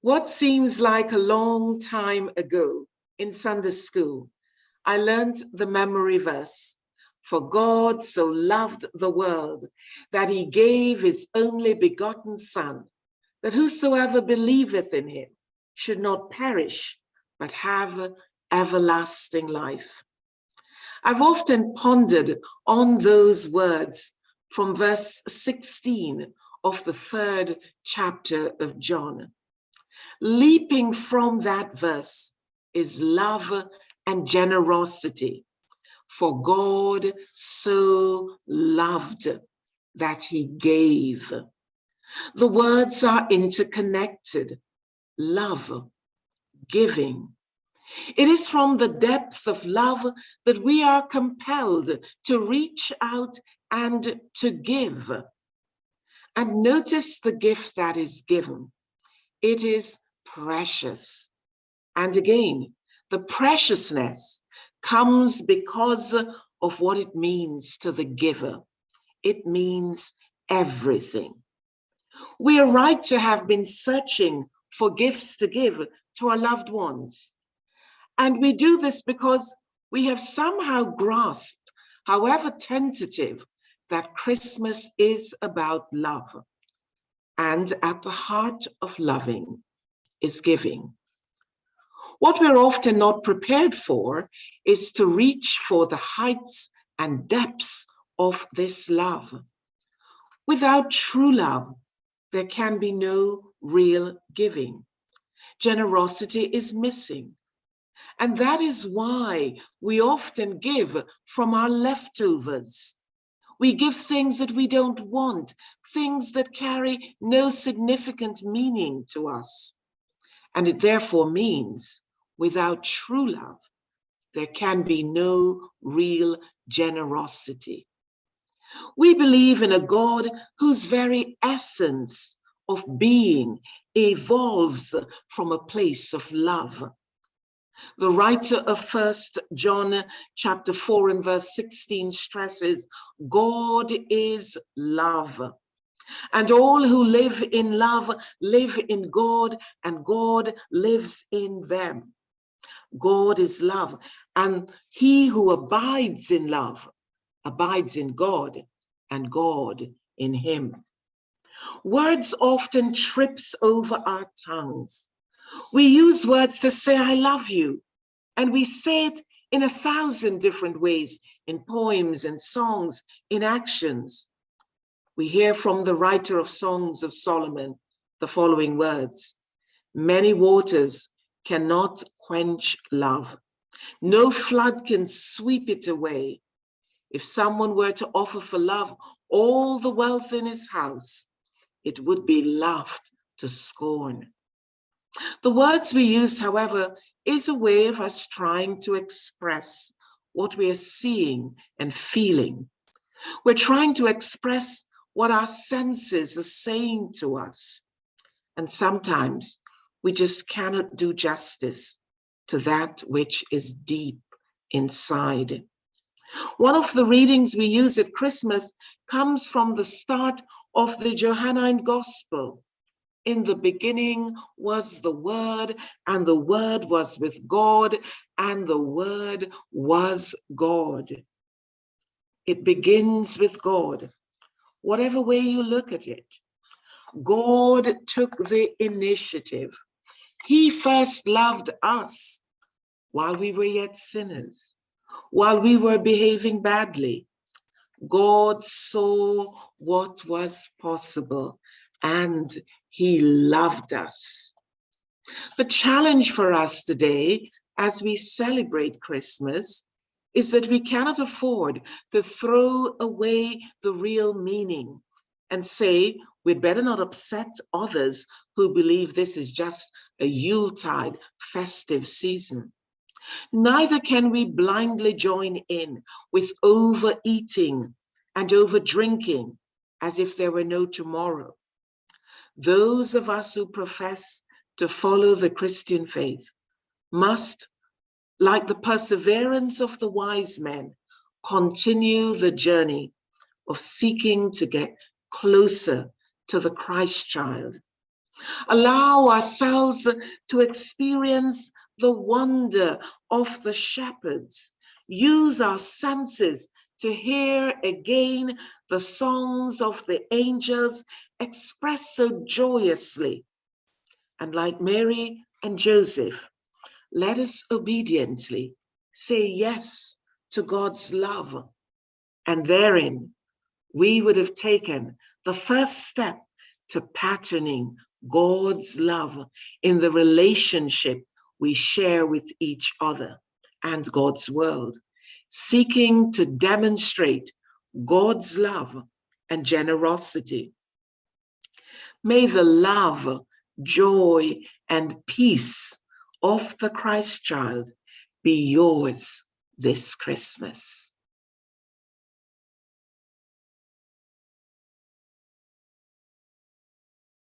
What seems like a long time ago in Sunday school, I learned the memory verse. For God so loved the world that he gave his only begotten Son, that whosoever believeth in him should not perish, but have everlasting life. I've often pondered on those words from verse 16 of the 3rd chapter of John. Leaping from that verse is love and generosity. For God so loved that he gave. The words are interconnected. Love, giving. It is from the depth of love that we are compelled to reach out and to give. And notice the gift that is given. It is precious. And again, the preciousness comes because of what it means to the giver. It means everything. We are right to have been searching for gifts to give to our loved ones. And we do this because we have somehow grasped, however tentative, that Christmas is about love. And at the heart of loving is giving. What we're often not prepared for is to reach for the heights and depths of this love. Without true love, there can be no real giving. Generosity is missing. And that is why we often give from our leftovers. We give things that we don't want, things that carry no significant meaning to us. And it therefore means without true love, there can be no real generosity. We believe in a God whose very essence of being evolves from a place of love. The writer of 1 John chapter 4 and verse 16 stresses, God is love. And all who live in love live in God, and God lives in them. God is love, and he who abides in love abides in God, and God in him. Words often trips over our tongues. We use words to say, I love you, and we say it in 1,000 different ways, in poems and songs, in actions. We hear from the writer of Songs of Solomon the following words: many waters cannot quench love. No flood can sweep it away. If someone were to offer for love all the wealth in his house, it would be laughed to scorn. The words we use, however, is a way of us trying to express what we are seeing and feeling. We're trying to express what our senses are saying to us. And sometimes we just cannot do justice to that which is deep inside. One of the readings we use at Christmas comes from the start of the Johannine Gospel. In the beginning was the Word, and the Word was with God, and the Word was God. It begins with God, whatever way you look at it. God took the initiative. He first loved us while we were yet sinners, while we were behaving badly. God saw what was possible, and he loved us. The challenge for us today, as we celebrate Christmas, is that we cannot afford to throw away the real meaning and say, we'd better not upset others who believe this is just a Yuletide festive season. Neither can we blindly join in with overeating and overdrinking as if there were no tomorrow. Those of us who profess to follow the Christian faith must, like the perseverance of the wise men, continue the journey of seeking to get closer to the Christ child, Allow ourselves to experience the wonder of the shepherds. Use our senses to hear again the songs of the angels expressed so joyously. And like Mary and Joseph, let us obediently say yes to God's love. And therein, we would have taken the first step to patterning God's love in the relationship we share with each other and God's world, seeking to demonstrate God's love and generosity. May the love, joy, and peace of the Christ child be yours this Christmas.